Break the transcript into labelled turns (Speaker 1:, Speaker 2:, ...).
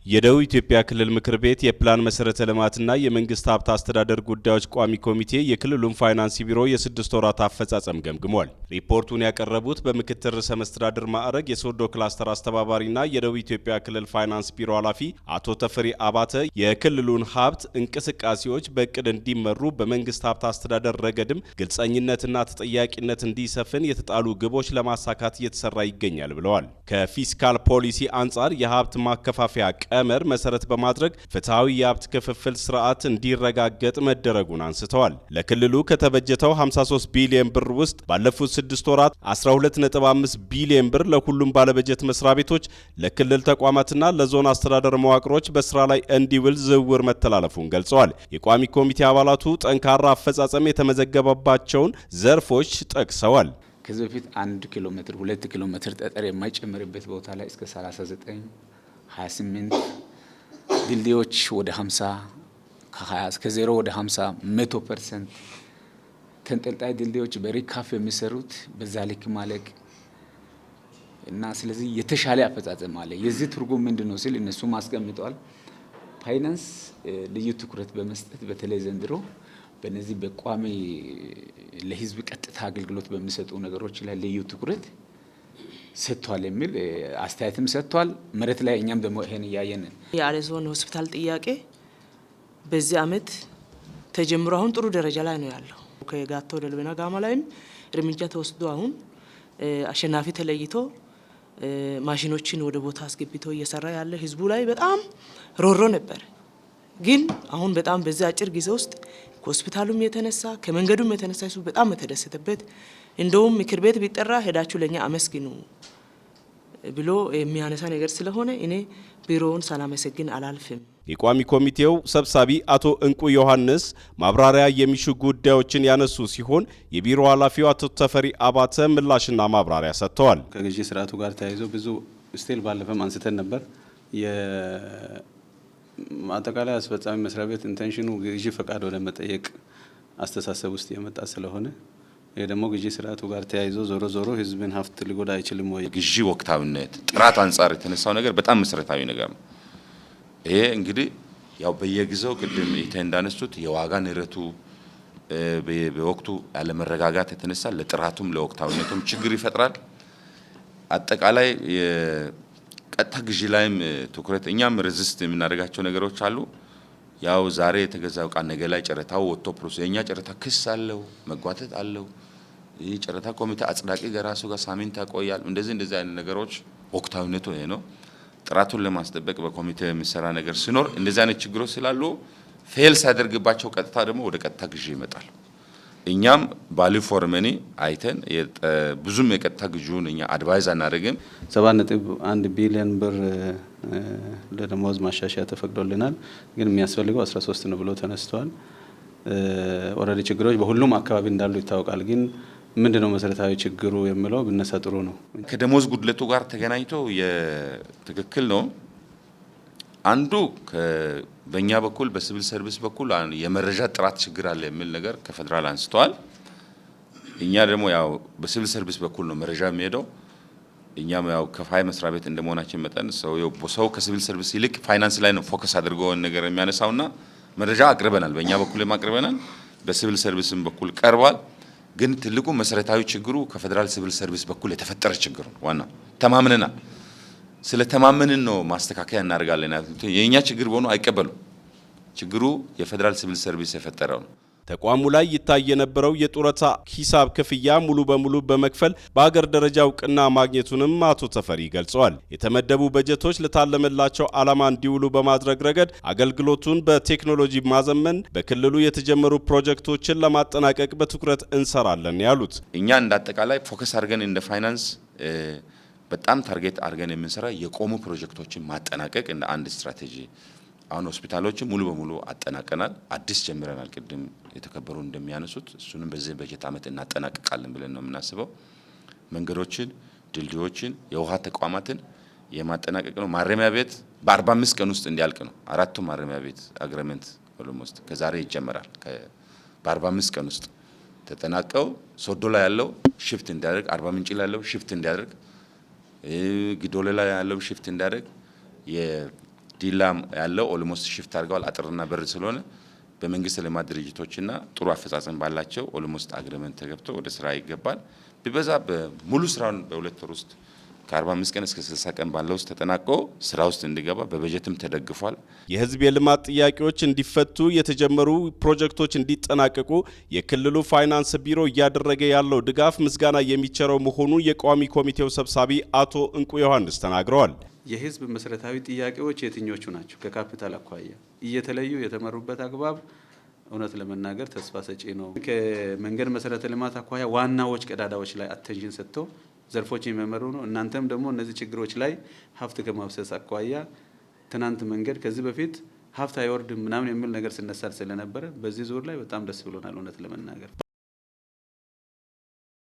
Speaker 1: የደቡብ ኢትዮጵያ ክልል ምክር ቤት የፕላን መሰረተ ልማትና የመንግስት ሀብት አስተዳደር ጉዳዮች ቋሚ ኮሚቴ የክልሉን ፋይናንስ ቢሮ የ6 ወራት አፈጻጸም ገምግሟል። ሪፖርቱን ያቀረቡት በምክትል ርዕሰ መስተዳድር ማዕረግ የሶዶ ክላስተር አስተባባሪና የደቡብ ኢትዮጵያ ክልል ፋይናንስ ቢሮ ኃላፊ አቶ ተፈሪ አባተ የክልሉን ሀብት እንቅስቃሴዎች በእቅድ እንዲመሩ በመንግስት ሀብት አስተዳደር ረገድም ግልጸኝነትና ተጠያቂነት እንዲሰፍን የተጣሉ ግቦች ለማሳካት እየተሰራ ይገኛል ብለዋል። ከፊስካል ፖሊሲ አንጻር የሀብት ማከፋፈያ ቀመር መሰረት በማድረግ ፍትሃዊ የሀብት ክፍፍል ስርዓት እንዲረጋገጥ መደረጉን አንስተዋል። ለክልሉ ከተበጀተው 53 ቢሊዮን ብር ውስጥ ባለፉት 6 ወራት 12.5 ቢሊዮን ብር ለሁሉም ባለበጀት መስሪያ ቤቶች፣ ለክልል ተቋማትና ለዞን አስተዳደር መዋቅሮች በስራ ላይ እንዲውል ዝውውር መተላለፉን ገልጸዋል። የቋሚ ኮሚቴ አባላቱ ጠንካራ አፈጻጸም የተመዘገበባቸውን ዘርፎች ጠቅሰዋል።
Speaker 2: ከዚህ በፊት 1 ኪሎ ሜትር 2 ኪሎ ሜትር ጠጠር የማይጨመርበት ቦታ ላይ እስከ 39 28 ድልድዮች ወደ 50 ከ20 እስከ 0 ወደ 50 100% ተንጠልጣይ ድልድዮች በሪካፍ የሚሰሩት በዛ ልክ ማለቅ እና ስለዚህ የተሻለ አፈጻጸም አለ። የዚህ ትርጉም ምንድነው ሲል እነሱም አስቀምጠዋል። ፋይናንስ ልዩ ትኩረት በመስጠት በተለይ ዘንድሮ በነዚህ በቋሚ ለህዝብ ቀጥታ አገልግሎት በሚሰጡ ነገሮች ላይ ልዩ ትኩረት ሰጥቷል የሚል አስተያየትም ሰጥቷል። መሬት ላይ እኛም ደግሞ ይሄን ያያየን
Speaker 3: የአሌ ዞን ሆስፒታል ጥያቄ በዚህ አመት ተጀምሮ አሁን ጥሩ ደረጃ ላይ ነው ያለው። ከጋቶ ደልበና ጋማ ላይም እርምጃ ተወስዶ አሁን አሸናፊ ተለይቶ ማሽኖችን ወደ ቦታ አስገብቶ እየሰራ ያለ ህዝቡ ላይ በጣም ሮሮ ነበር። ግን አሁን በጣም በዚህ አጭር ጊዜ ውስጥ ከሆስፒታሉም የተነሳ ከመንገዱም የተነሳ ህዝቡ በጣም የተደሰተበት እንደውም ምክር ቤት ቢጠራ ሄዳችሁ ለኛ አመስግኑ ብሎ የሚያነሳ ነገር ስለሆነ እኔ ቢሮውን ሳላመሰግን አላልፍም።
Speaker 1: የቋሚ ኮሚቴው ሰብሳቢ አቶ እንቁ ዮሐንስ ማብራሪያ የሚሹ ጉዳዮችን ያነሱ ሲሆን የቢሮ ኃላፊው አቶ ተፈሪ አባተ ምላሽና ማብራሪያ ሰጥተዋል።
Speaker 4: ከግዢ ስርዓቱ ጋር ተያይዞ ብዙ ስቴል ባለፈም አንስተን ነበር። አጠቃላይ አስፈጻሚ መስሪያ ቤት ኢንቴንሽኑ ግዢ ፈቃድ ወደ መጠየቅ አስተሳሰብ ውስጥ የመጣ ስለሆነ ይሄ ደግሞ ግዢ ስርዓቱ ጋር ተያይዞ ዞሮ ዞሮ ህዝብን ሀብት ሊጎዳ አይችልም ወይ?
Speaker 5: ግዢ ወቅታዊነት ጥራት አንጻር የተነሳው ነገር በጣም መሰረታዊ ነገር ነው። ይሄ እንግዲህ ያው በየጊዜው ቅድም እንዳነሱት የዋጋ ንረቱ በወቅቱ ያለ መረጋጋት የተነሳ ለጥራቱም ለወቅታዊነቱም ችግር ይፈጥራል። አጠቃላይ ቀጥታ ግዢ ላይም ትኩረት እኛም ሬዚስት የምናደርጋቸው ነገሮች አሉ። ያው ዛሬ የተገዛው ቃል ነገ ላይ ጨረታው ወጥቶ ፕሮሰስ የኛ ጨረታ ክስ አለው፣ መጓተት አለው። ይህ ጨረታ ኮሚቴ አጽዳቂ ገራሱ ጋር ሳምንት ያቆያል። እንደዚህ አይነት ነገሮች ወቅታዊነቱ ይሄ ነው። ጥራቱን ለማስጠበቅ በኮሚቴ የሚሰራ ነገር ሲኖር እንደዚህ አይነት ችግሮች ስላሉ ፌል ሳይደርግባቸው ቀጥታ ደግሞ ወደ ቀጥታ ግዢ ይመጣል። እኛም ቫልዩ ፎር መኒ አይተን ብዙም የቀጥታ ግዢውን እኛ አድቫይዝ አናደርግም።
Speaker 4: 7.1 ቢሊዮን ብር ለደሞዝ ማሻሻያ ተፈቅዶልናል። ግን የሚያስፈልገው 13 ነው ብሎ ተነስተዋል። ኦሬዲ ችግሮች በሁሉም አካባቢ እንዳሉ ይታወቃል። ግን ምንድነው መሰረታዊ ችግሩ የሚለው ብነሳ ጥሩ ነው።
Speaker 5: ከደሞዝ ጉድለቱ ጋር ተገናኝቶ የትክክል ነው። አንዱ በእኛ በኩል በሲቪል ሰርቪስ በኩል የመረጃ ጥራት ችግር አለ የሚል ነገር ከፌደራል አንስተዋል። እኛ ደግሞ ያው በሲቪል ሰርቪስ በኩል ነው መረጃ የሚሄደው። እኛም ያው ከፋይ መስሪያ ቤት እንደመሆናችን መጠን ሰው ከሲቪል ሰርቪስ ይልቅ ፋይናንስ ላይ ነው ፎከስ አድርጎ ነገር የሚያነሳውና መረጃ አቅርበናል። በእኛ በኩልም አቅርበናል፣ በሲቪል ሰርቪስም በኩል ቀርቧል። ግን ትልቁ መሰረታዊ ችግሩ ከፌደራል ሲቪል ሰርቪስ በኩል የተፈጠረ ችግር ነው። ዋና ተማምነናል። ስለተማመንን ነው ማስተካከያ እናደርጋለን። የኛ ችግር ሆኖ አይቀበሉ። ችግሩ የፌደራል ሲቪል ሰርቪስ የፈጠረው ነው።
Speaker 1: ተቋሙ ላይ ይታይ የነበረው የጡረታ ሂሳብ ክፍያ ሙሉ በሙሉ በመክፈል በአገር ደረጃ እውቅና ማግኘቱንም አቶ ተፈሪ ገልጸዋል። የተመደቡ በጀቶች ለታለመላቸው ዓላማ እንዲውሉ በማድረግ ረገድ አገልግሎቱን በቴክኖሎጂ ማዘመን በክልሉ የተጀመሩ ፕሮጀክቶችን ለማጠናቀቅ በትኩረት እንሰራለን ያሉት
Speaker 5: እኛ እንዳጠቃላይ ፎከስ አድርገን እንደ ፋይናንስ በጣም ታርጌት አድርገን የምንሰራ የቆሙ ፕሮጀክቶችን ማጠናቀቅ እንደ አንድ ስትራቴጂ። አሁን ሆስፒታሎችን ሙሉ በሙሉ አጠናቀናል፣ አዲስ ጀምረናል። ቅድም የተከበሩ እንደሚያነሱት እሱንም በዚህ በጀት ዓመት እናጠናቀቃለን ብለን ነው የምናስበው። መንገዶችን፣ ድልድዮችን፣ የውሃ ተቋማትን የማጠናቀቅ ነው። ማረሚያ ቤት በ45 ቀን ውስጥ እንዲያልቅ ነው። 4ቱ ማረሚያ ቤት አግሪመንት ኦልሞስት ከዛሬ ይጀምራል። በ45 ቀን ውስጥ ተጠናቀው ሶዶ ላይ ያለው ሽፍት እንዲያደርግ፣ አርባ ምንጭ ላይ ያለው ሽፍት እንዲያደርግ፣ ጊዶሌ ላይ ያለው ሽፍት እንዲያደርግ ዲላ ያለው ኦልሞስት ሽፍት አድርገዋል። አጥርና በር ስለሆነ በመንግስት ልማት ድርጅቶችና ጥሩ አፈጻጸም ባላቸው ኦልሞስት አግሪመንት ተገብቶ ወደ ስራ ይገባል። ቢበዛ በሙሉ ስራውን በ2 ወር ውስጥ ከ45 ቀን እስከ 60 ቀን ባለው ውስጥ ተጠናቆ ስራ ውስጥ እንዲገባ በበጀትም ተደግፏል።
Speaker 1: የህዝብ የልማት ጥያቄዎች እንዲፈቱ የተጀመሩ ፕሮጀክቶች እንዲጠናቀቁ የክልሉ ፋይናንስ ቢሮ እያደረገ ያለው ድጋፍ ምስጋና የሚቸረው መሆኑን የቋሚ ኮሚቴው ሰብሳቢ አቶ እንቁ ዮሐንስ ተናግረዋል።
Speaker 4: የህዝብ መሰረታዊ ጥያቄዎች የትኞቹ ናቸው? ከካፒታል አኳያ እየተለዩ የተመሩበት አግባብ እውነት ለመናገር ተስፋ ሰጪ ነው። ከመንገድ መሰረተ ልማት አኳያ ዋናዎች ቀዳዳዎች ላይ አቴንሽን ሰጥቶ ዘርፎች የሚመሩ ነው። እናንተም ደግሞ እነዚህ ችግሮች ላይ ሀብት ከማፍሰስ አኳያ ትናንት መንገድ ከዚህ በፊት ሀብት አይወርድም ምናምን የሚል ነገር ሲነሳል ስለነበረ በዚህ ዙር ላይ በጣም ደስ ብሎናል እውነት ለመናገር